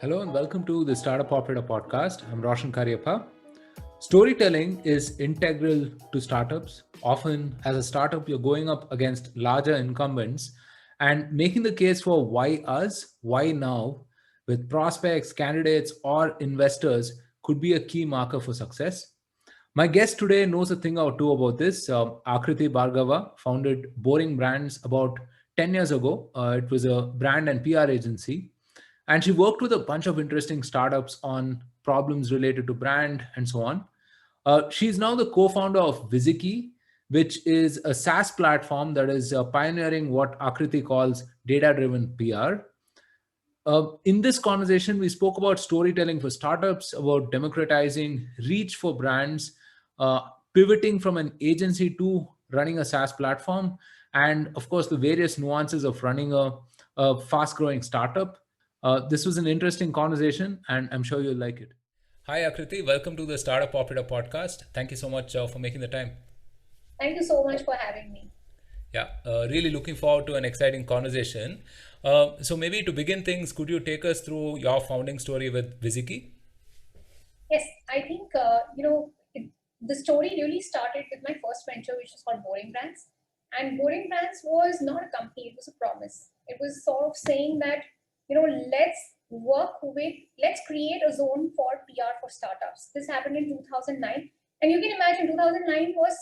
Hello and welcome to the Startup Operator podcast. I'm Roshan Karyappa. Storytelling is integral to startups. Often, as a startup, you're going up against larger incumbents and making the case for why us, why now, with prospects, candidates, or investors could be a key marker for success. My guest today knows a thing or two about this. Akriti Bhargava founded Boring Brands about 10 years ago. It was a brand and PR agency. And she worked with a bunch of interesting startups on problems related to brand and so on. She's now the co founder of Viziki, which is a SaaS platform that is pioneering what Akriti calls data driven PR. In this conversation, we spoke about storytelling for startups, about democratizing reach for brands, uh, pivoting from an agency to running a SaaS platform, and of course, the various nuances of running a fast growing startup. This was an interesting conversation, and I'm sure you'll like it. Hi, Akriti. Welcome to the Startup Operator podcast. Thank you so much for making the time. Thank you so much for having me. Yeah, really looking forward to an exciting conversation. So maybe to begin things, could you take us through your founding story with Viziki? Yes, I think the story really started with my first venture, which is called Boring Brands. And Boring Brands was not a company; it was a promise. It was sort of saying that let's create a zone for PR for startups. This happened in 2009, and you can imagine 2009 was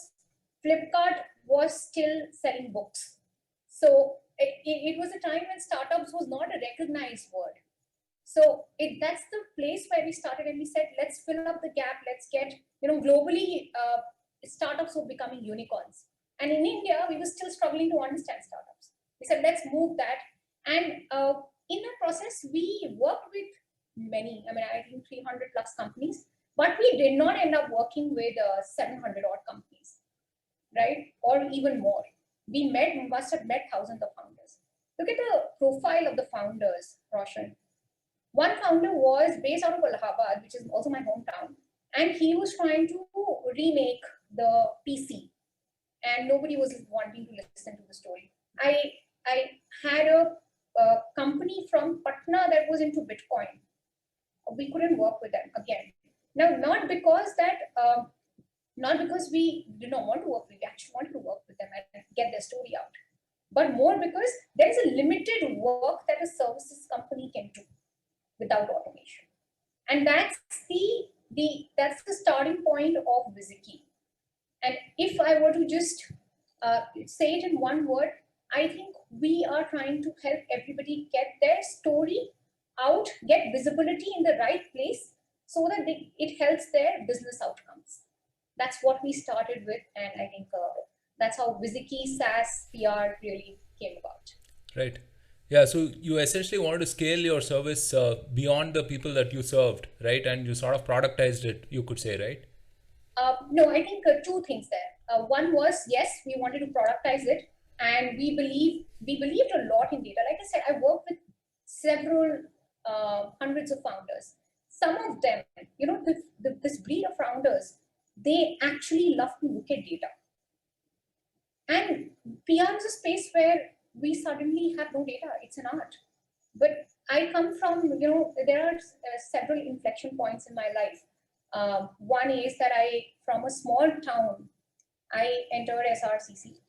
Flipkart was still selling books. So it was a time when startups was not a recognized word. So that's the place where we started, and we said, let's fill up the gap. Let's get, globally, startups were becoming unicorns. And in India, we were still struggling to understand startups. We said, let's move that. And in that process, we worked with many, I think 300 plus companies, but we did not end up working with 700 odd companies, right? Or even more. Must have met thousands of founders. Look at the profile of the founders, Roshan. One founder was based out of Allahabad, which is also my hometown, and he was trying to remake the PC, and nobody was wanting to listen to the story. I had a company from Patna that was into Bitcoin. We couldn't work with them again. Now, not because we did not want to work with them, we actually wanted to work with them and get their story out, but more because there is a limited work that a services company can do without automation. And that's the starting point of Viziki. And if I were to just say it in one word, I think we are trying to help everybody get their story out, get visibility in the right place so that it helps their business outcomes. That's what we started with, and I think that's how Viziki SaaS PR really came about. Right. Yeah. So you essentially wanted to scale your service beyond the people that you served, right? And you sort of productized it, you could say, right? No, I think two things there. One was, yes, we wanted to productize it, and we believed a lot in data. Like I said, I worked with several hundreds of founders. Some of them, this breed of founders, they actually love to look at data. And PR is a space where we suddenly have no data. It's an art. But I come from, there are several inflection points in my life. One is that from a small town, I entered SRCC,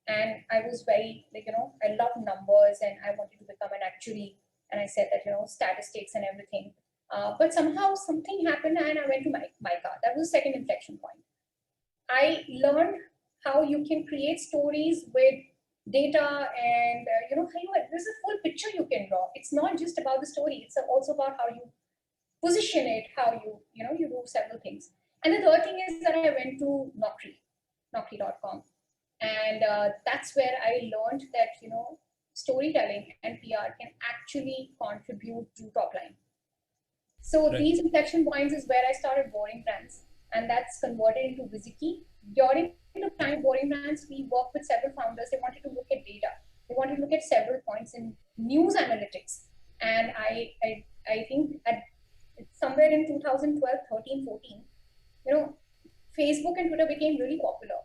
and I was very, I love numbers and I wanted to become an actuary. And I said that, statistics and everything. But somehow something happened and I went to MICA. That was the second inflection point. I learned how you can create stories with data, and there's a full picture you can draw. It's not just about the story, it's also about how you position it, how you do several things. And the third thing is that I went to Naukri.com, and that's where I learned that storytelling and PR can actually contribute to top line. So Right. these inflection points is where I started Boring Brands, and that's converted into Viziki. During the time Boring Brands, we worked with several founders. They wanted to look at data. They wanted to look at several points in news analytics. And I think at somewhere in 2012, 13, 14, Facebook and Twitter became really popular.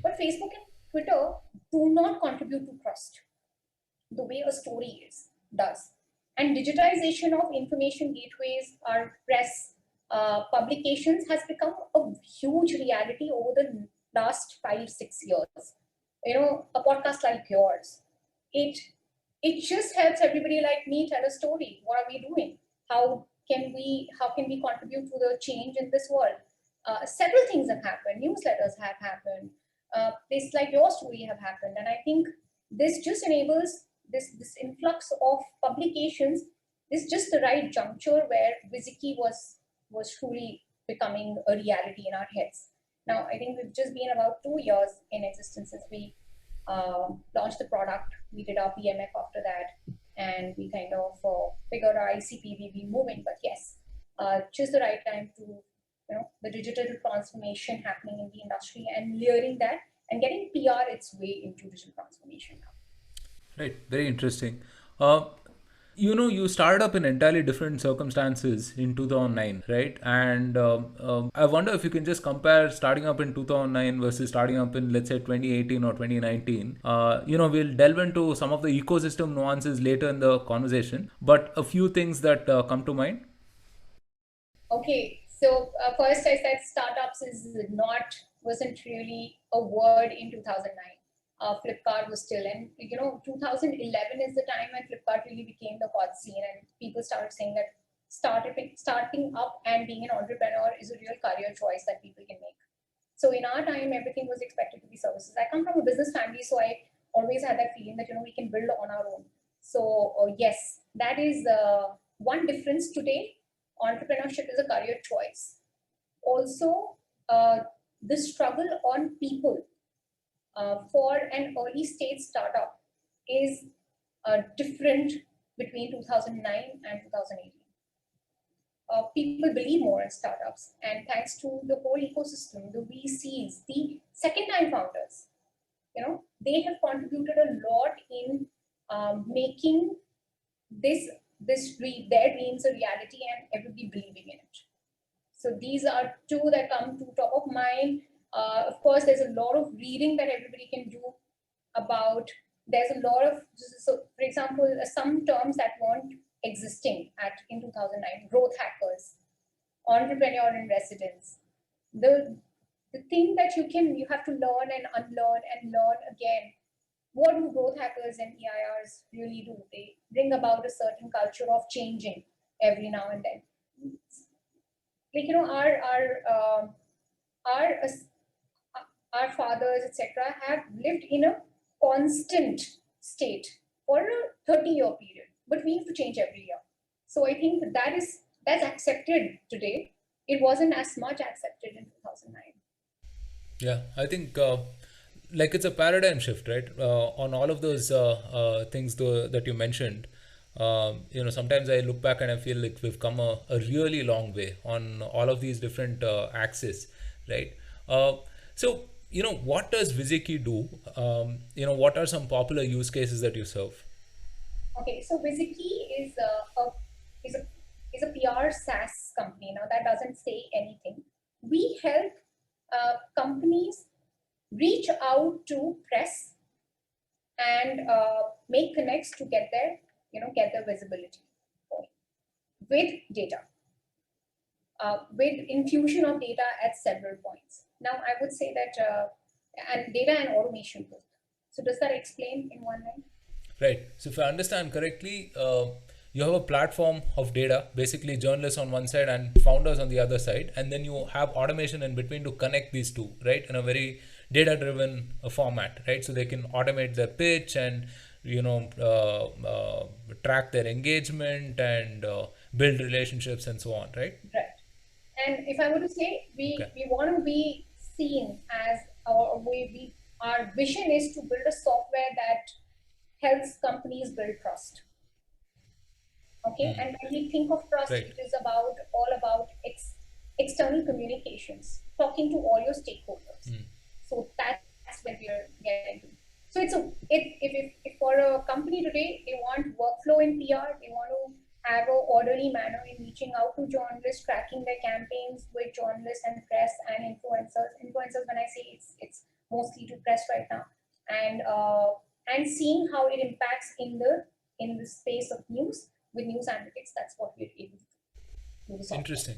But Facebook and Twitter do not contribute to trust the way a story does. And digitization of information gateways, our press publications has become a huge reality over the last 5-6 years. A podcast like yours, it just helps everybody like me tell a story. What are we doing? How can we contribute to the change in this world? Several things have happened. Newsletters have happened. Places like your story have happened, and I think this just enables this influx of publications. This is just the right juncture where Viziki was truly becoming a reality in our heads. Now, I think we've just been about 2 years in existence since we launched the product. We did our PMF after that, and we kind of figured our ICP, we've been moving. But yes, just the right time to, the digital transformation happening in the industry and layering that and getting PR its way into digital transformation now. Right, very interesting. You started up in entirely different circumstances in 2009, right? And I wonder if you can just compare starting up in 2009 versus starting up in, let's say, 2018 or 2019. We'll delve into some of the ecosystem nuances later in the conversation, but a few things that come to mind. Okay, so first I said startups wasn't really a word in 2009. Flipkart was still, and 2011 is the time when Flipkart really became the hot scene, and people started saying that starting up and being an entrepreneur is a real career choice that people can make. So in our time, everything was expected to be services. I come from a business family, so I always had that feeling that we can build on our own. So yes, that is one difference today. Entrepreneurship is a career choice. Also, the struggle on people for an early stage startup is different between 2009 and 2018. People believe more in startups, and thanks to the whole ecosystem, the VCs, the second-time founders, they have contributed a lot in making their dreams a reality and everybody believing in it. So these are two that come to top of mind. Of course, there's a lot of reading that everybody can do about. There's a lot of, so for example, some terms that weren't existing in 2009: growth hackers, entrepreneur in residence. The thing that you have to learn and unlearn and learn again. What do growth hackers and EIRs really do? They bring about a certain culture of changing every now and then. Like our fathers, etc., have lived in a constant state for a 30-year period, but we have to change every year. So I think that's accepted today. It wasn't as much accepted in 2009. Yeah, I think it's a paradigm shift, right? On all of those things that you mentioned. Sometimes I look back and I feel like we've come a really long way on all of these different axes, right? So, what does Viziki do? What are some popular use cases that you serve? Okay, so Viziki is a PR SaaS company. Now that doesn't say anything. We help companies reach out to press and make connects to get their visibility with data, with infusion of data at several points. Now I would say that and data and automation both. So does that explain in one line? Right. So if I understand correctly, you have a platform of data, basically journalists on one side and founders on the other side, and then you have automation in between to connect these two, right, in a very data-driven format, right? So they can automate their pitch and track their engagement and build relationships and so on, right? Right. And if I were to say, we want to be seen as our vision is to build a software that helps companies build trust. Okay, and when we think of trust, Right. it is all about external communications, talking to all your stakeholders. So that's where we are getting to. So if for a company today they want workflow in PR, they want to have an orderly manner in reaching out to journalists, tracking their campaigns with journalists and press and influencers. Influencers, when I say it's mostly to press right now, and seeing how it impacts in the space of news. with news analytics, that's what we're able to do the software. Interesting.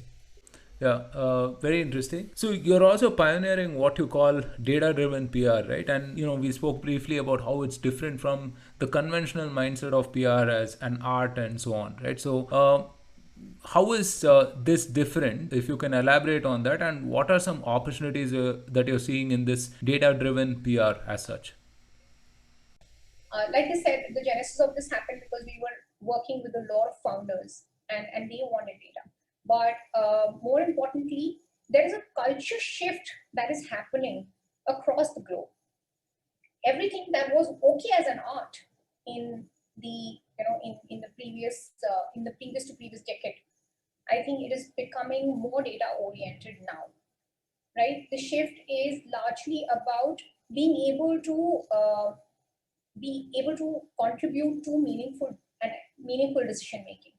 Yeah, very interesting. So you're also pioneering what you call data-driven PR, right? And we spoke briefly about how it's different from the conventional mindset of PR as an art and so on, right? So how is this different? If you can elaborate on that, and what are some opportunities that you're seeing in this data-driven PR as such? Like I said, the genesis of this happened because we were working with a lot of founders and they wanted data. But more importantly, there is a culture shift that is happening across the globe. Everything that was okay as an art in the in the previous to previous decade, I think it is becoming more data oriented now, right? The shift is largely about being able to contribute to meaningful decision making,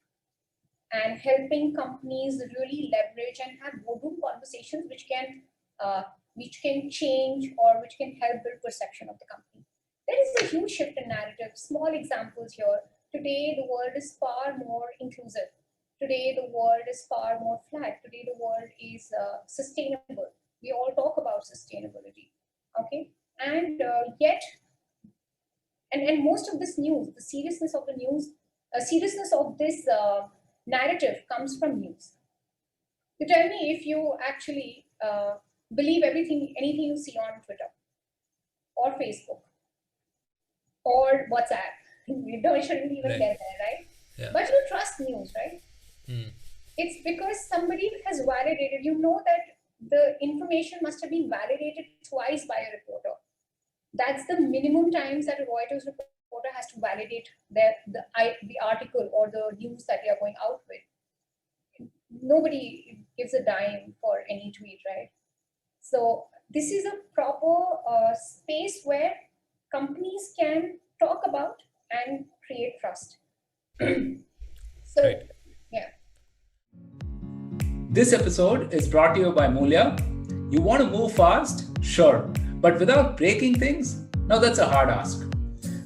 and helping companies really leverage and have boardroom conversations which can change or which can help build perception of the company. There is a huge shift in narrative. Small examples here. Today, the world is far more inclusive. Today, the world is far more flat. Today, the world is sustainable. We all talk about sustainability, okay? And yet, and most of this news, the seriousness of the news, seriousness of this narrative comes from news. You tell me if you actually believe anything you see on Twitter or Facebook or WhatsApp. Shouldn't even Right. get there, right? Yeah. But you trust news, right? It's because somebody has validated. You know that the information must have been validated twice by a reporter. That's the minimum times that a Reuters reporter has to validate the article or the news that they are going out with. Nobody gives a dime for any tweet, right? So this is a proper space where companies can talk about and create trust. So, Right. yeah. This episode is brought to you by Mulya. You want to move fast? Sure. But without breaking things? Now that's a hard ask.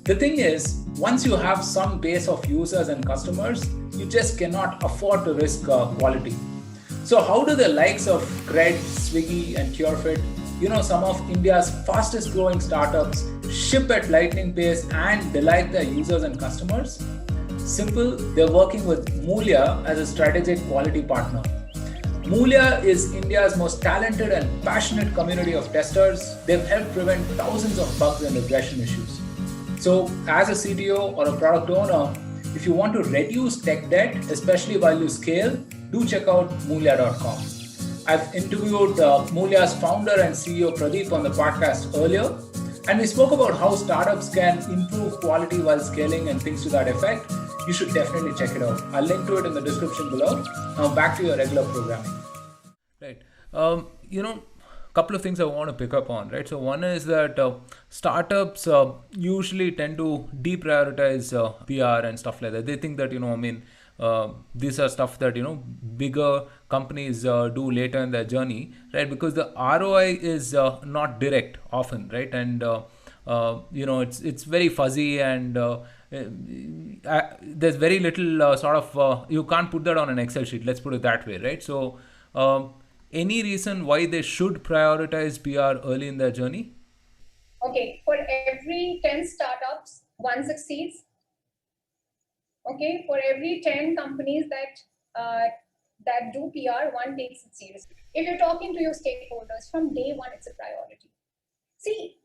The thing is, once you have some base of users and customers, you just cannot afford to risk quality. So how do the likes of Cred, Swiggy and Curefit, some of India's fastest growing startups, ship at lightning pace and delight their users and customers? Simple, they're working with Mulya as a strategic quality partner. Mulya is India's most talented and passionate community of testers. They've helped prevent thousands of bugs and regression issues. So, as a CTO or a product owner, if you want to reduce tech debt, especially while you scale, do check out Mulya.com. I've interviewed Mulya's founder and CEO Pradeep on the podcast earlier, and we spoke about how startups can improve quality while scaling and things to that effect. You should definitely check it out. I'll link to it in the description below. Now back to your regular programming. Right. Couple of things I want to pick up on, right? So one is that startups usually tend to deprioritize PR and stuff like that. They think that, these are stuff that, bigger companies do later in their journey, right? Because the ROI is not direct often, right? And, it's very fuzzy and there's very little you can't put that on an Excel sheet. Let's put it that way, right? So, any reason why they should prioritize PR early in their journey? Okay, for every 10 startups, one succeeds. Okay, for every 10 companies that do PR, one takes it seriously. If you're talking to your stakeholders from day one, it's a priority. See,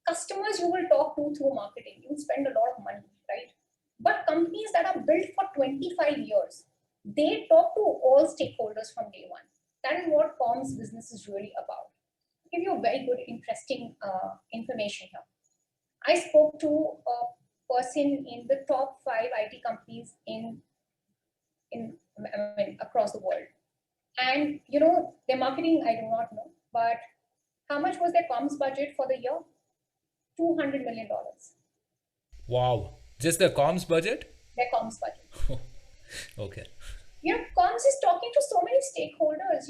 customers you will talk to through marketing, you spend a lot of money, right? But companies that are built for 25 years, they talk to all stakeholders from day one. That is what comms business is really about. I'll give you a very good, interesting information here. I spoke to a person in the top 5 IT companies across the world. And, their marketing, I do not know. But how much was their comms budget for the year? $200 million. Wow. Just the comms budget? Their comms budget. Okay. Comms is talking to so many stakeholders.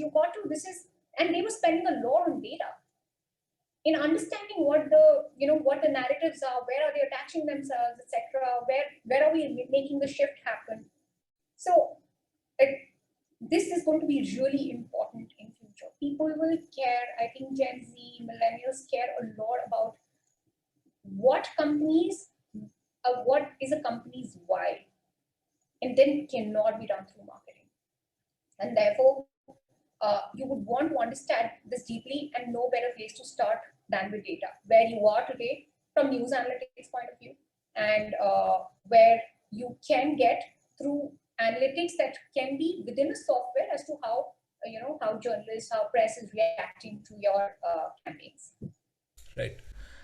And they were spending a lot on data in understanding what the narratives are, where are they attaching themselves, etc. Where are we making the shift happen? So this is going to be really important in future. People will care. I think Gen Z, millennials care a lot about what is a company's why, and then cannot be done through marketing. And therefore, you would want to understand this deeply and no better place to start than with data, where you are today from news analytics point of view, and where you can get through analytics that can be within a software as to how how journalists, how press is reacting to your campaigns. Right.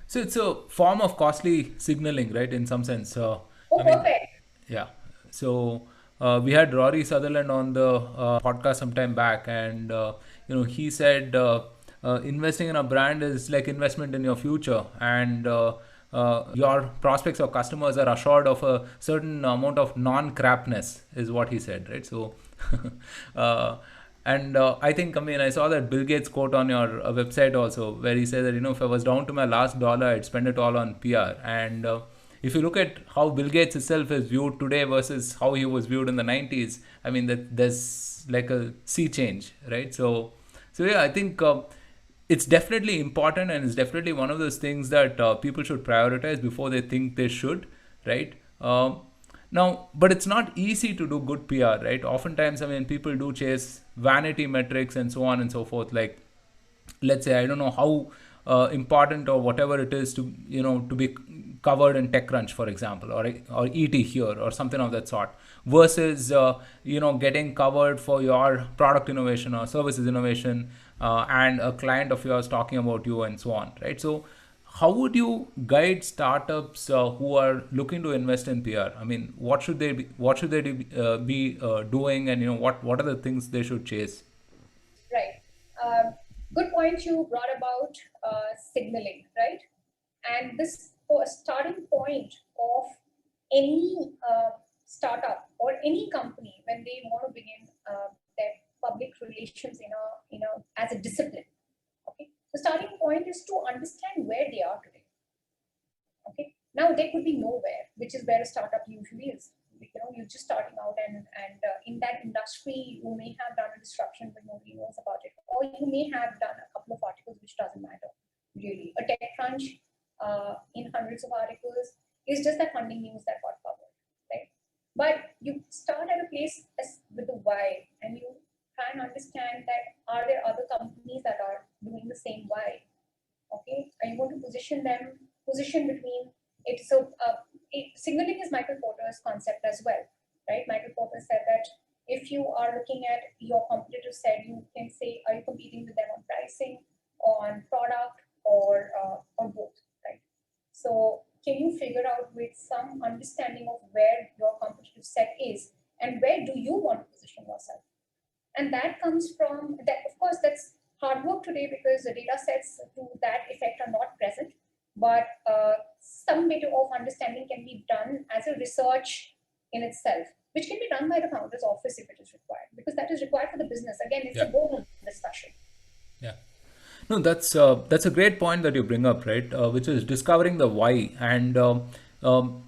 So it's a form of costly signaling, right? In some sense. Oh, I mean, perfect. yeah. So we had Rory Sutherland on the podcast some time back, and he said investing in a brand is like investment in your future, and your prospects or customers are assured of a certain amount of non-crapness, is what he said, right? So. uh, and I think, I mean, I saw that Bill Gates quote on your website also, where he said that, if I was down to my last dollar, I'd spend it all on PR. And if you look at how Bill Gates himself is viewed today versus how he was viewed in the 90s, I mean, that there's like a sea change, right? So yeah, I think it's definitely important, and it's definitely one of those things that people should prioritize before they think they should, right? Now, but it's not easy to do good PR, right? Oftentimes, I mean, people do chase vanity metrics and so on and so forth. Like, let's say, I don't know how important or whatever it is to to be covered in TechCrunch, for example, or ET here or something of that sort, versus getting covered for your product innovation or services innovation, and a client of yours talking about you and so on, right? So how would you guide startups who are looking to invest in PR? I mean, what should they be doing, and what are the things they should chase? Right. Good point you brought about signaling, right? And this starting point of any startup or any company when they want to begin their public relations as a discipline. Okay, the starting point is to understand where they are today. Okay, now they could be nowhere, which is where a startup usually is. You're just starting out, and in that industry, you may have done a disruption, but nobody knows about it, or you may have done a couple of articles, which doesn't matter really. A TechCrunch in hundreds of articles is just that funding news that got covered, right? But you start at a place with the why, and you try and understand that are there other companies that are doing the same why? Okay, are you going to position between it? So signaling is Michael Porter's concept as well, right? Michael Porter said that if you are looking at your competitive set, you can say, are you competing with them on pricing, on product, or both, right? So can you figure out with some understanding of where your competitive set is and where do you want to position yourself? And that comes from that, of course, that's hard work today because the data sets to that effect are not present. But some bit of understanding can be done as a research in itself, which can be done by the founder's office if it is required, because that is required for the business. Again, it's a Yeah. boardroom discussion. Yeah. No, that's a great point that you bring up, right? Which is discovering the why, and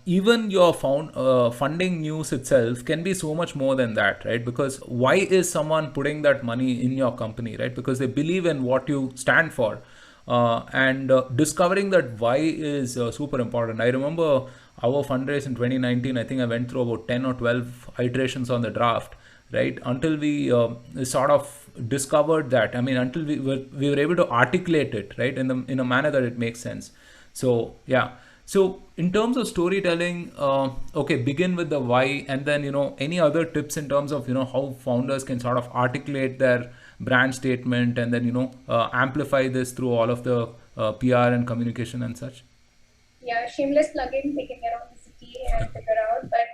even your funding news itself can be so much more than that, right? Because why is someone putting that money in your company, right? Because they believe in what you stand for, and discovering that why is super important. I remember our fundraise in 2019. I think I went through about 10 or 12 iterations on the draft, right, until we sort of discovered that, I mean, until we were able to articulate it, right, in a manner that it makes sense. So yeah, so in terms of storytelling, okay, begin with the why, and then any other tips in terms of how founders can sort of articulate their brand statement, and then amplify this through all of the PR and communication and such. Yeah, shameless plug-in, taking around the city and figure out. But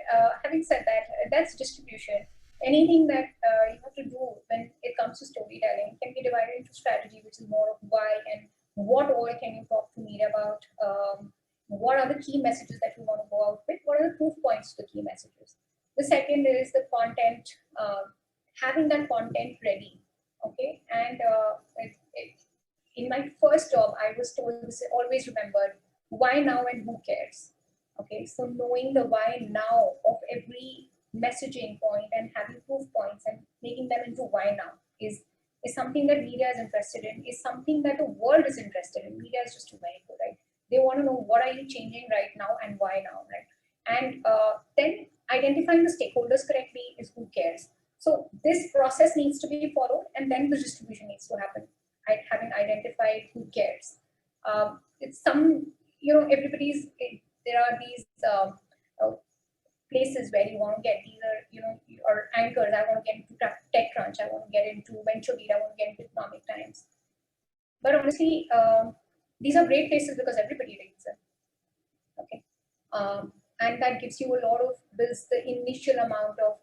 having said that, that's distribution. Anything that you have to do when it comes to storytelling can be divided into strategy, which is more of why and what all can you talk to me about. What are the key messages that you want to go out with? What are the proof points to the key messages? The second is the content, having that content ready. Okay, and in my first job, I was told this, always remembered, why now and who cares? Okay, so knowing the why now of every messaging point and having proof points and making them into why now is something that media is interested in, is something that the world is interested in. Media is just too vehicle, right? They want to know what are you changing right now and why now, right? And then identifying the stakeholders correctly is who cares. So this process needs to be followed, and then the distribution needs to happen. Having identified who cares, it's some, everybody's. There are these places where you want to get either, or anchors. I want to get into TechCrunch. I want to get into VentureBeat. I want to get into Economic Times. But honestly, these are great places because everybody reads them. Okay. And that gives you a lot of builds the initial amount of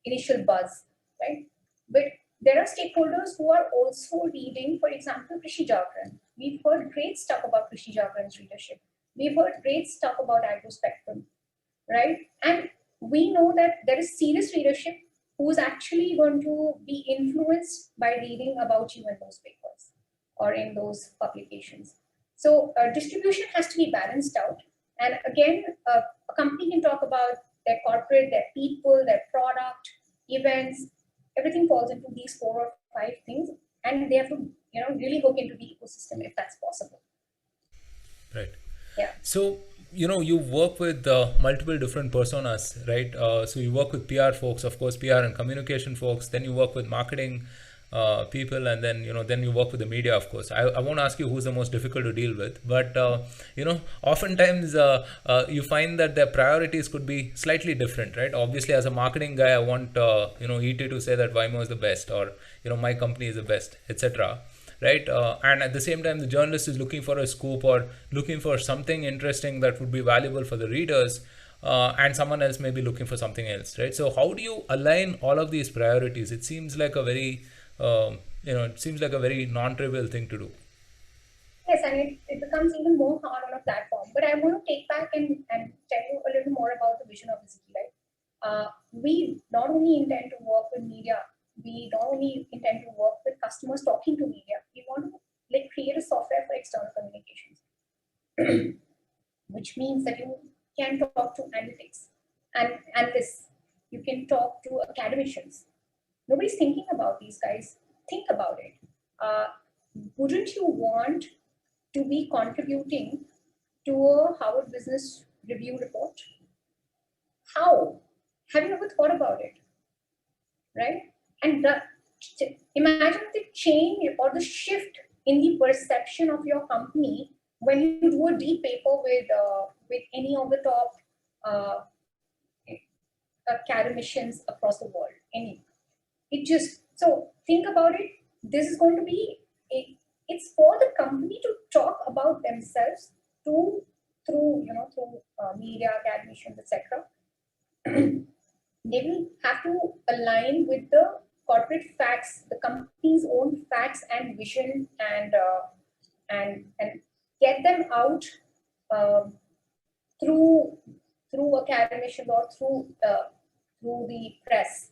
initial buzz, right? But there are stakeholders who are also reading, for example, Krishi Jagran. We've heard great stuff about Krishi Jagran's readership. We've heard great stuff about AgroSpectrum, right? And we know that there is serious readership who's actually going to be influenced by reading about you in those papers or in those publications. So distribution has to be balanced out. And again, a company can talk about their corporate, their people, their product, events, everything falls into these 4 or 5 things, and they have to, really hook into the ecosystem if that's possible. Right. Yeah. So, you work with multiple different personas, right? So you work with PR folks, of course, PR and communication folks. Then you work with marketing people, and then then you work with the media, of course. I won't ask you who's the most difficult to deal with, but oftentimes you find that their priorities could be slightly different, right? Obviously, as a marketing guy, I want ET to say that Vimo is the best, or my company is the best, etc. Right? And at the same time, the journalist is looking for a scoop or looking for something interesting that would be valuable for the readers, and someone else may be looking for something else, right? So how do you align all of these priorities? It seems like a very non-trivial thing to do. Yes, and it becomes even more hard on a platform. But I want to take back and tell you a little more about the vision of Viziki, right? We not only intend to work with media, we not only intend to work with customers talking to media, we want to create a software for external communications, which means that you can talk to analytics and analysts, you can talk to academicians. Nobody's thinking about these guys. Think about it. Wouldn't you want to be contributing to a Harvard Business Review report? How? Have you ever thought about it? Right? And imagine the change or the shift in the perception of your company when you do a deep paper with any of the top academicians across the world. So think about it. This is going to be it's for the company to talk about themselves through media, academicians, etc. They will have to align with the corporate facts, the company's own facts and vision, and get them out through academicians or through the press.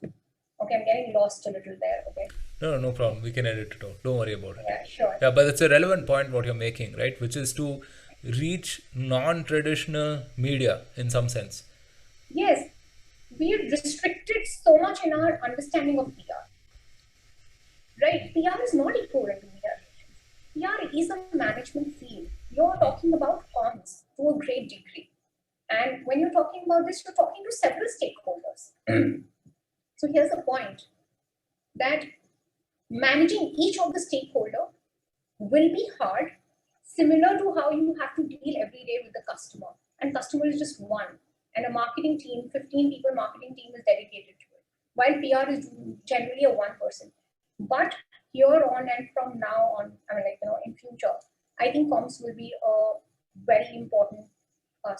Okay, I'm getting lost a little there. Okay. No problem. We can edit it out. Don't worry about it. Yeah, sure. Yeah, but it's a relevant point what you're making, right? Which is to reach non-traditional media in some sense. Yes, we are restricted so much in our understanding of PR. Right? PR is not equivalent to media relations. PR is a management field. You're talking about comms to a great degree. And when you're talking about this, you're talking to several stakeholders. So here's the point, that managing each of the stakeholder will be hard, similar to how you have to deal every day with the customer. And customer is just one. And a marketing team, 15 people marketing team is dedicated to it. While PR is generally a one person. But here on and from now on, in future, I think comms will be a very important a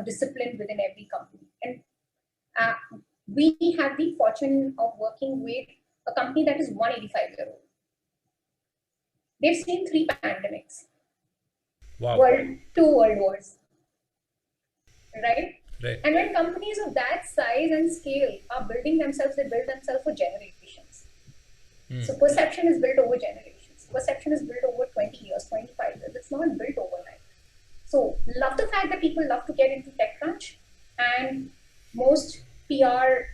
discipline within every company. And we have the fortune of working with a company that is 185-year-old. They've seen 3 pandemics. Wow. 2 world wars. Right? Right. And when companies of that size and scale are building themselves, they build themselves for generations. So perception is built over generations. Perception is built over 20 years, 25 years. It's not built overnight. So love the fact that people love to get into TechCrunch, and most PR,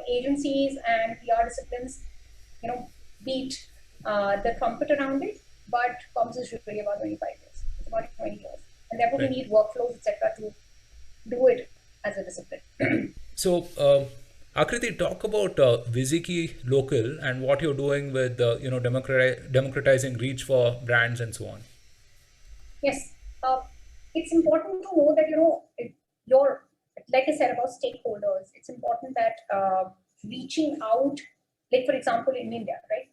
agencies and PR disciplines, beat the trumpet around it. But comms is really about 25 years. It's about 20 years, and therefore we need workflows, etc., to do it as a discipline. So, Akriti, talk about Viziki Local and what you're doing with democratizing reach for brands and so on. Yes, it's important to know that your, like I said about stakeholders, it's important that reaching out, like for example in India, right?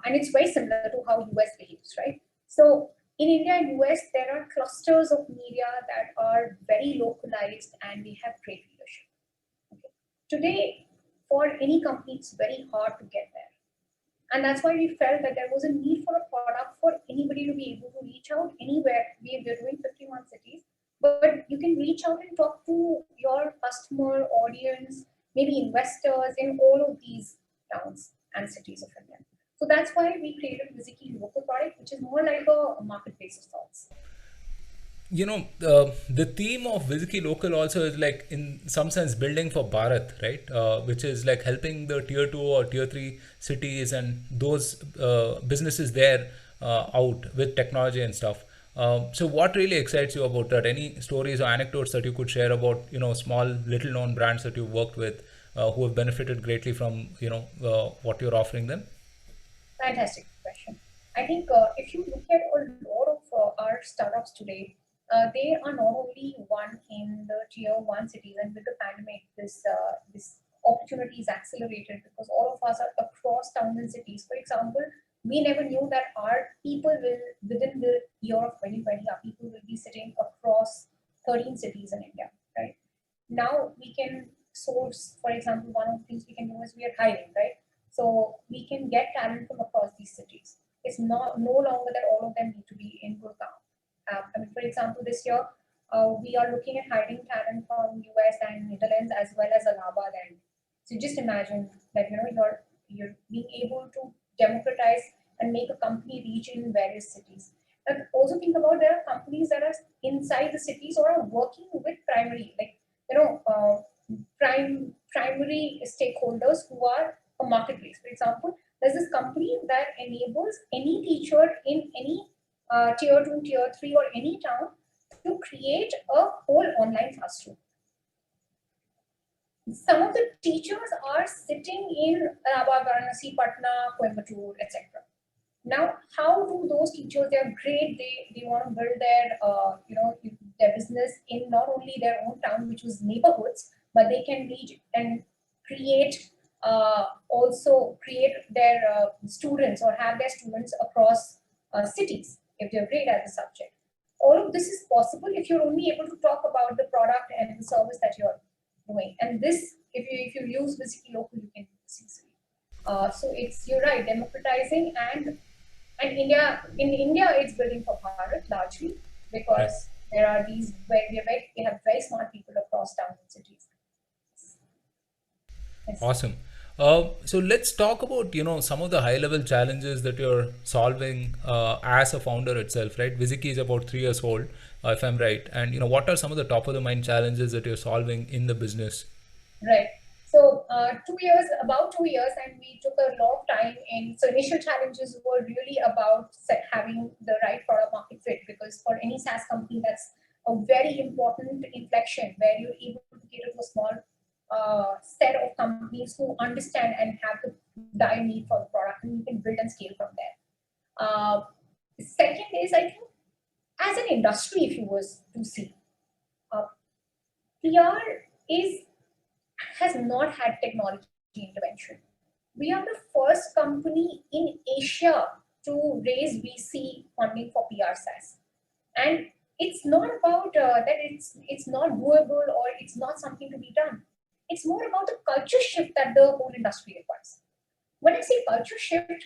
And it's very similar to how US behaves, right? So in India and US, there are clusters of media that are very localized and they have great leadership. Okay? Today, for any company, it's very hard to get there. And that's why we felt that there was a need for a product for anybody to be able to reach out anywhere. We're doing 51 cities, but you can reach out and talk to your customer audience, maybe investors in all of these towns and cities of India. So that's why we created Viziki Local product, which is more like a marketplace of sorts. The theme of Viziki Local also is like in some sense building for Bharat, right? Which is like helping the tier 2 or tier 3 cities and those businesses there out with technology and stuff. So what really excites you about that? Any stories or anecdotes that you could share about, small little known brands that you've worked with who have benefited greatly from, what you're offering them? Fantastic question. I think if you look at a lot of our startups today, they are not only one in the tier 1 cities, and with the pandemic, this opportunity is accelerated because all of us are across towns and cities. For example, we never knew that our people will, within the year of 2020, our people will be sitting across 13 cities in India, right? Now we can source, for example, one of the things we can do is we are hiring, right? So we can get talent from across these cities. It's not no longer that all of them need to be in Gurgaon. For example, this year we are looking at hiring talent from US and Netherlands as well as Allahabad. And so just imagine that you're being able to democratize and make a company reach in various cities. And also think about there are companies that are inside the cities or are working with primary, primary stakeholders who are a marketplace. For example, there's this company that enables any teacher in any tier 2, tier 3, or any town to create a whole online classroom. Some of the teachers are sitting in Varanasi, Patna, Coimbatore, etc. Now, how do those teachers? They are great. They want to build their business in not only their own town, which was neighborhoods, but they can reach and create also create their students or have their students across cities if they're great at the subject. All of this is possible if you're only able to talk about the product and the service that you're doing. And this, if you use Viziki Local, you can succeed. So you're right, democratizing and in India, it's building for Bharat largely because there are these we have very smart people across towns and cities. Yes. Awesome. So let's talk about some of the high level challenges that you're solving as a founder itself, right? Viziki is about 3 years old, if I'm right. And what are some of the top of the mind challenges that you're solving in the business? Right. So about 2 years, and we took a lot of time in. So initial challenges were really about having the right product market fit, because for any SaaS company, that's a very important inflection where you're able to cater to a small set of companies who understand and have the dire need for the product, and you can build and scale from there. The second is, I think, as an industry, if you was to see, PR has not had technology intervention. We are the first company in Asia to raise VC funding for PR SaaS, and it's not about that it's not doable or it's not something to be done. It's more about the culture shift that the whole industry requires. When I say culture shift,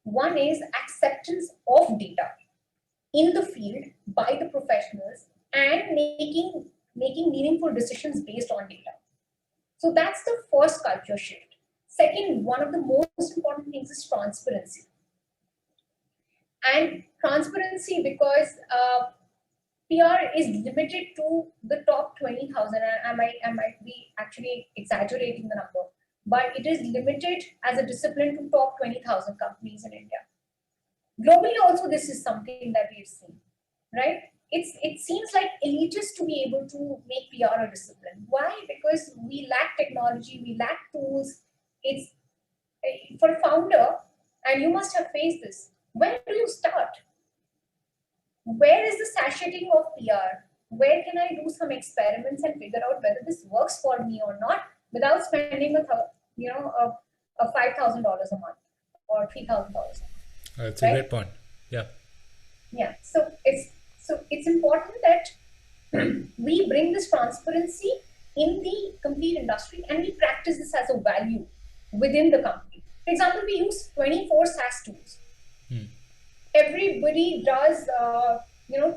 one is acceptance of data in the field by the professionals and making meaningful decisions based on data. So that's the first culture shift. Second, one of the most important things is transparency. And transparency because PR is limited to the top 20,000. I might be actually exaggerating the number, but it is limited as a discipline to top 20,000 companies in India. Globally, also, this is something that we've seen, right? It seems like elitist to be able to make PR a discipline. Why? Because we lack technology, we lack tools. It's for a founder, and you must have faced this. Where do you start? Where is the sachseting of PR? Where can I do some experiments and figure out whether this works for me or not without spending a $5,000 a month or $3,000 a month, It's a right? great point. Yeah. Yeah. So it's important that we bring this transparency in the complete industry and we practice this as a value within the company. For example, we use 24 SaaS tools. Everybody does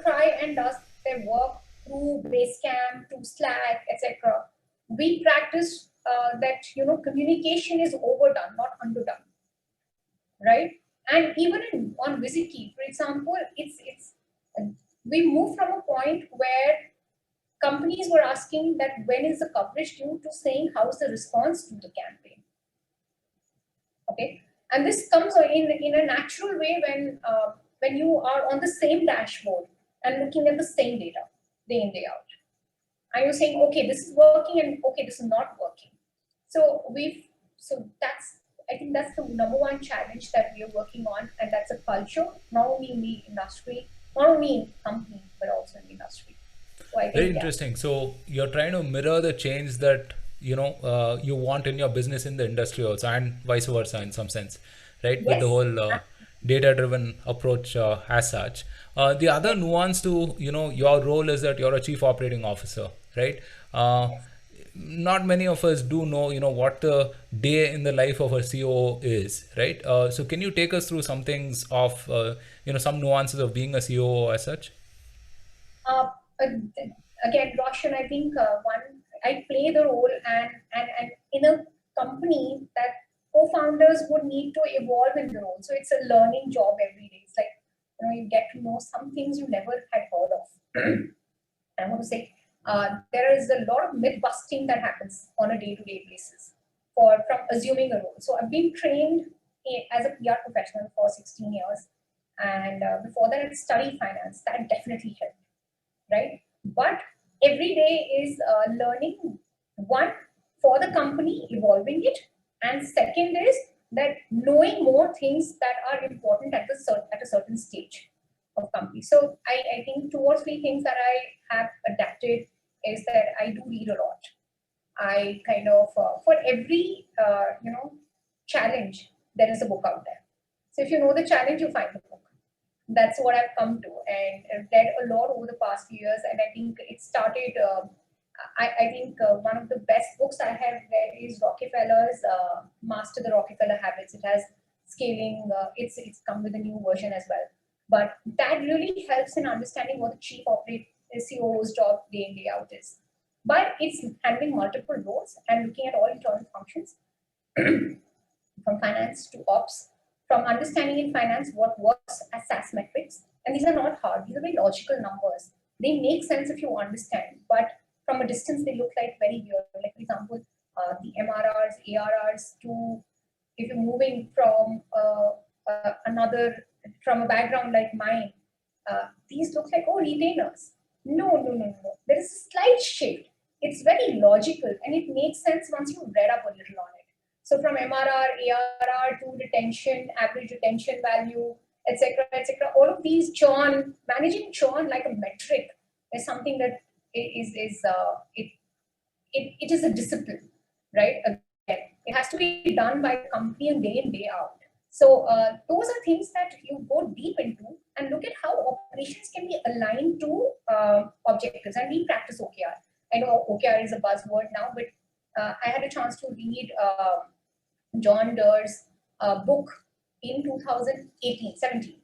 try and does their work through Basecamp, to Slack, etc. We practice that communication is overdone, not underdone, right? And even on VisiKey, for example, it's we move from a point where companies were asking that when is the coverage due to saying how's the response to the campaign. Okay, and this comes in a natural way when you are on the same dashboard and looking at the same data day in day out. And you're saying, okay, this is working and okay, this is not working. So that's, I think that's the number one challenge that we are working on, and that's a culture, not only in the industry, not only in company, but also in the industry. So I Very think, yeah. interesting. So you're trying to mirror the change that you want in your business in the industry also, and vice versa in some sense, right? With the Yes. whole data-driven approach as such. The other nuance to your role is that you're a chief operating officer, right? Not many of us do know what the day in the life of a COO is, right? So can you take us through some things of some nuances of being a COO as such? Uh, Again, Roshan, I think I play the role, and in a company that co-founders would need to evolve in the role. So it's a learning job every day. It's like you get to know some things you never had heard of. I want to say there is a lot of myth busting that happens on a day-to-day basis from assuming a role. So I've been trained as a PR professional for 16 years, and before that I studied finance. That definitely helped, right? But every day is learning, one, for the company, evolving it, and second is that knowing more things that are important at a certain stage of company. So I think two or three things that I have adapted is that I do read a lot. I kind of for every challenge there is a book out there. So if you know the challenge, you find the book. That's what I've come to, and I've read a lot over the past few years. And I think it started. I think one of the best books I have read is Rockefeller's Master the Rockefeller Habits. It has scaling. It's come with a new version as well. But that really helps in understanding what the chief operating COO's job day in day out is. But it's handling multiple roles and looking at all internal functions from finance to ops, from understanding in finance what works as SaaS metrics. And these are not hard, these are very logical numbers. They make sense if you understand, but from a distance, they look like very weird. Like, for example, the MRRs, ARRs to, if you're moving from from a background like mine, these look like, oh, retainers. No. There is a slight shift. It's very logical and it makes sense once you read up a little on it. So from MRR, ARR to retention, average retention value, etc., all of these managing churn like a metric is something that it is a discipline, right? Again, it has to be done by the company day in day out. So those are things that you go deep into and look at how operations can be aligned to objectives. And we practice OKR. I know OKR is a buzzword now, but I had a chance to read John Durr's book in 2017.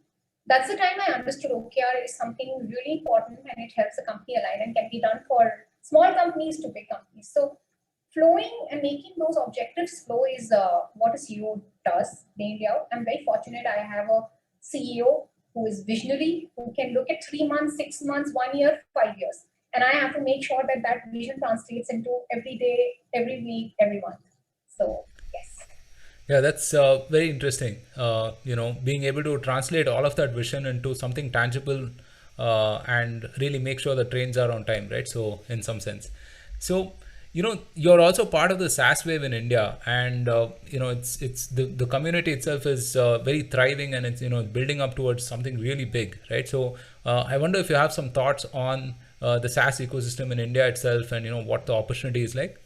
That's the time I understood OKR is something really important and it helps the company align and can be done for small companies to big companies. So flowing and making those objectives flow is what a CEO does day in day out. I'm very fortunate I have a CEO who is visionary, who can look at 3 months, 6 months, 1 year, 5 years. And I have to make sure that that vision translates into every day, every week, every month. So, yes. Yeah, that's very interesting. Being able to translate all of that vision into something tangible and really make sure the trains are on time, right? So, in some sense. So, you're also part of the SaaS wave in India, and it's the community itself is very thriving, and it's building up towards something really big, right? So, I wonder if you have some thoughts on the SaaS ecosystem in India itself, and what the opportunity is like.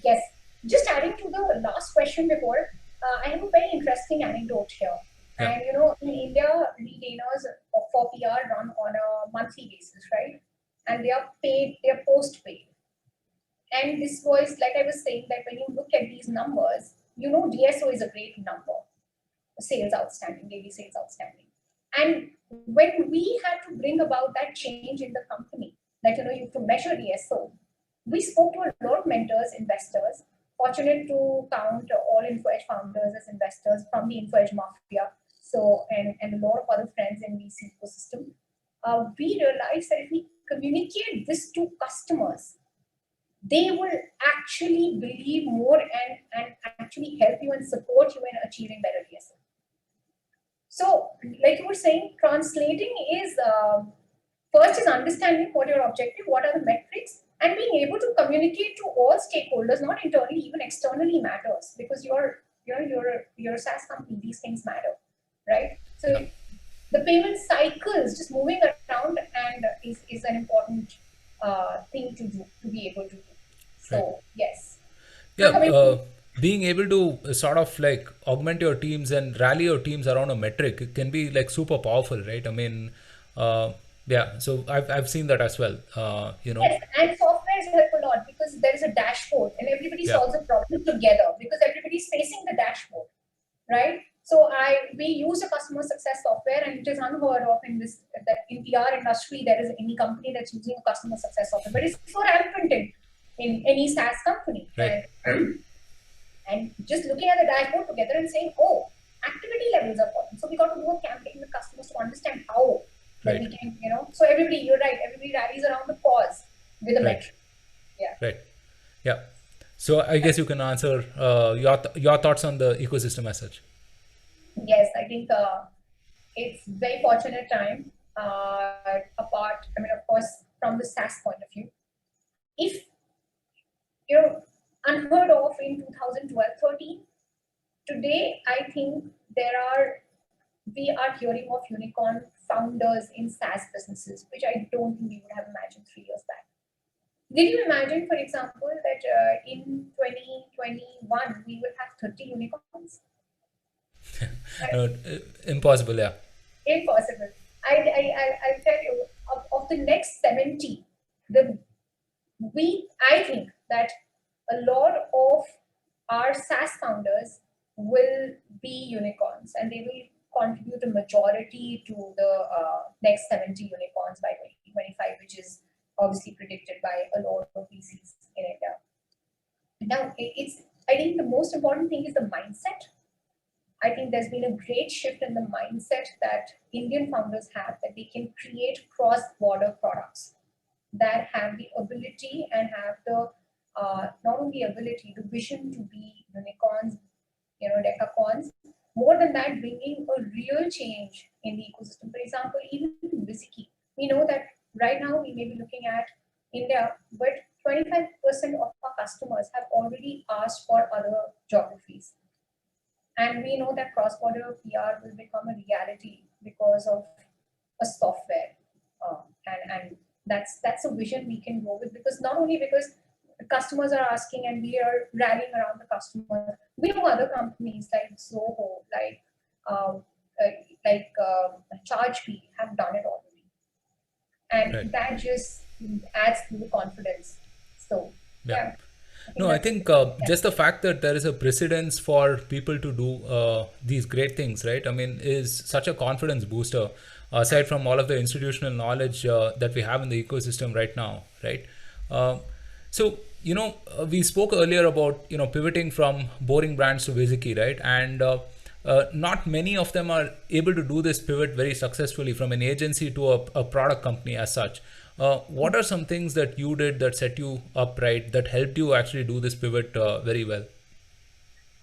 Yes. Just adding to the last question before, I have a very interesting anecdote here. Yeah. And in India, retainers for PR run on a monthly basis, right? And they are paid, they are post-paid. And this was, like I was saying, that when you look at these numbers, DSO is a great number. Sales outstanding, daily sales outstanding. And when we had to bring about that change in the company, that you have to measure DSO, we spoke to a lot of mentors, investors, fortunate to count all InfoEdge founders as investors from the InfoEdge mafia. So, and a lot of other friends in VC ecosystem. We realized that if we communicate this to customers, they will actually believe more and actually help you and support you in achieving better DSO. So, like you were saying, translating is first is understanding what your objective, what are the metrics, and being able to communicate to all stakeholders, not internally, even externally, matters, because you're a SaaS company. These things matter, right? So the payment cycles just moving around and is an important thing to do, to be able to do. So Right. yes. Yeah, being able to sort of like augment your teams and rally your teams around a metric, it can be like super powerful, right? I mean, yeah. So I've seen that as well. Yes, and softwares help a lot because there is a dashboard and everybody Yeah. solves a problem together because everybody's facing the dashboard, right? So we use a customer success software, and it is unheard of in in PR industry there is any company that's using a customer success software, but it's so rampant in any SaaS company. Right. And just looking at the dashboard together and saying, oh, activity levels are falling. So we got to do a campaign with customers to understand how that Right. we can, So you're right, everybody rallies around the cause with a Right. metric. Yeah. Right. Yeah. So I guess you can answer your thoughts on the ecosystem as such. Yes, I think it's very fortunate time. Of course, from the SaaS point of view, if unheard of in 2012-13, today I think we are hearing of unicorn founders in SaaS businesses, which I don't think we would have imagined 3 years back. Did you imagine, for example, that in 2021 we will have 30 unicorns? No, impossible. Yeah. Impossible. I'll tell you, of the next 70, I think that a lot of our SaaS founders will be unicorns, and they will contribute a majority to the next 70 unicorns by 2025, which is obviously predicted by a lot of VCs in India. Now, I think the most important thing is the mindset. I think there's been a great shift in the mindset that Indian founders have, that they can create cross-border products that have the ability and have the not only ability, the vision to be unicorns, decacorns. More than that, bringing a real change in the ecosystem. For example, even Biziki, we know that right now we may be looking at India, but 25% of our customers have already asked for other geographies. And we know that cross-border PR will become a reality because of a software. And that's a vision we can go with, because not only because the customers are asking and we are rallying around the customer. We know other companies like Zoho, like ChargeBee have done it already. And Right. that just adds to the confidence. So, Yeah. I No, I that's- think just the fact that there is a precedence for people to do these great things, right? I mean, is such a confidence booster, aside from all of the institutional knowledge that we have in the ecosystem right now, right? So, we spoke earlier about, pivoting from boring brands to Viziki, right? And not many of them are able to do this pivot very successfully from an agency to a product company as such. What are some things that you did that set you up right, that helped you actually do this pivot very well?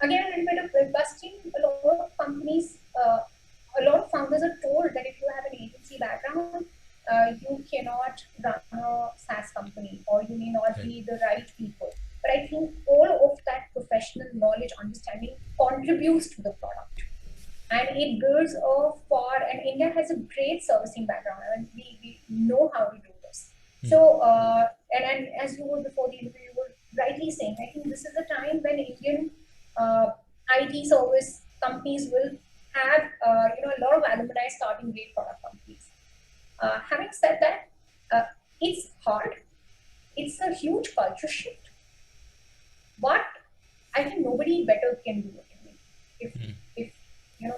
Again, a little bit of myth busting. A lot of companies, a lot of founders are told that if you have an agency background, you cannot run a SaaS company, or you may not be the right people. But I think all of that professional knowledge, understanding contributes to the product, and it builds a far. And India has a great servicing background, and we know how to do this. So, and as you were before the interview, you were rightly saying, I think this is a time when Indian IT service companies will have a lot of alumni starting great product companies. Having said that, it's hard. It's a huge culture shift, but I think nobody better can do it. If you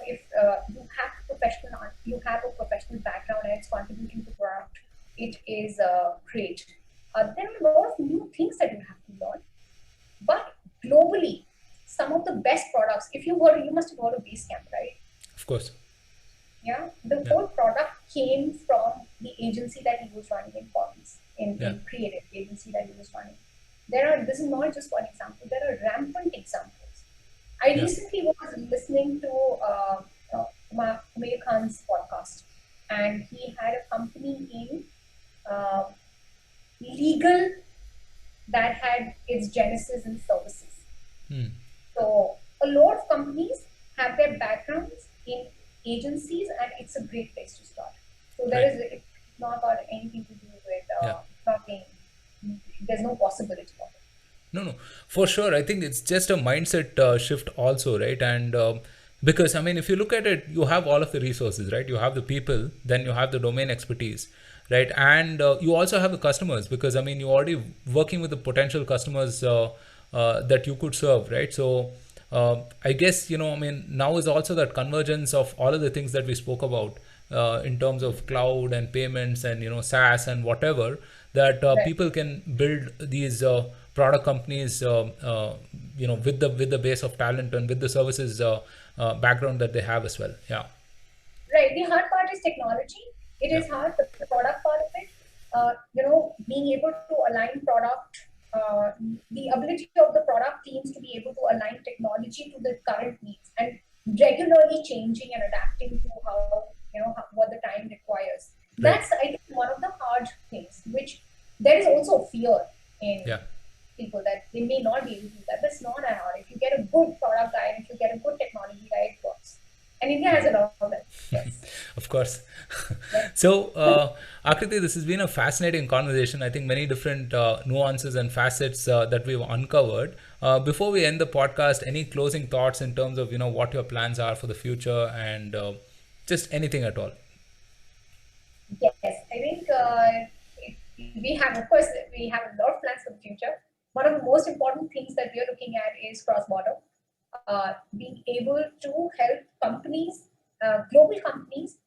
have a professional background and it's contributing to product, it is great. There are a lot of new things that you have to learn, but globally, some of the best products. If you must have heard of Basecamp, right? Of course. Yeah, the whole product came from the agency that he was running in Collins, in creative agency that he was running. This is not just one example. There are rampant examples. I recently was listening to Amir Khan's podcast, and he had a company in legal that had its genesis in services. So a lot of companies have their backgrounds in agencies, and it's a great place to start. So it's not got anything to do with not being. There's no possibility of it. No, for sure. I think it's just a mindset shift also, right? And because, I mean, if you look at it, you have all of the resources, right? You have the people, then you have the domain expertise, right? And you also have the customers, because, I mean, you're already working with the potential customers that you could serve, right? So I guess, now is also that convergence of all of the things that we spoke about in terms of cloud and payments and, SaaS and whatever, that people can build these product companies, with the base of talent and with the services background that they have as well. Yeah. Right. The hard part is technology. It is hard, the product part of it. Being able to align product, the ability of the product teams to be able to align technology to the current needs and regularly changing and adapting to what the time requires. Right. That's, I think, one of the hard things, which there is also fear in people that they may not be able to do that. But it's not that hard. If you get a good product guy, and if you get a good technology guy, it works. And India has a lot of that. Yes. Of course. So, Akriti, this has been a fascinating conversation. I think many different nuances and facets that we've uncovered. Before we end the podcast, any closing thoughts in terms of, what your plans are for the future and just anything at all? Yes, I think we have a lot of plans for the future. One of the most important things that we are looking at is cross-border. Being able to help companies, global companies,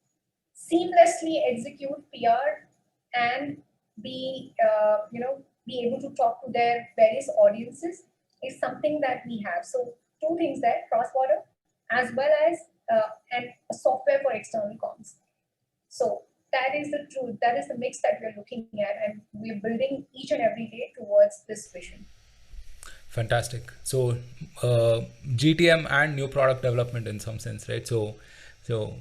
seamlessly execute PR and be able to talk to their various audiences is something that we have. So 2 things there: cross-border, as well as and a software for external comms. So that is the truth. That is the mix that we're looking at, and we're building each and every day towards this vision. Fantastic. So GTM and new product development in some sense, right? So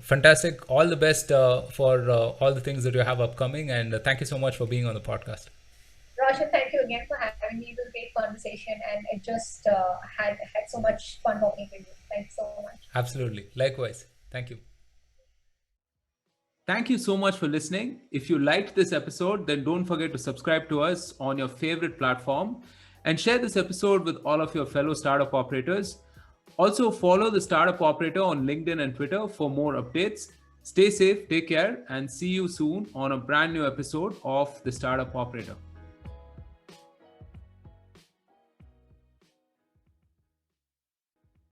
fantastic. All the best for all the things that you have upcoming, and thank you so much for being on the podcast. Roshan, thank you again for having me. It was a great conversation, and it just had so much fun talking with you. Thanks so much. Absolutely. Likewise. Thank you. Thank you so much for listening. If you liked this episode, then don't forget to subscribe to us on your favorite platform and share this episode with all of your fellow startup operators. Also, follow the Startup Operator on LinkedIn and Twitter for more updates. Stay safe, take care, and see you soon on a brand new episode of the Startup Operator.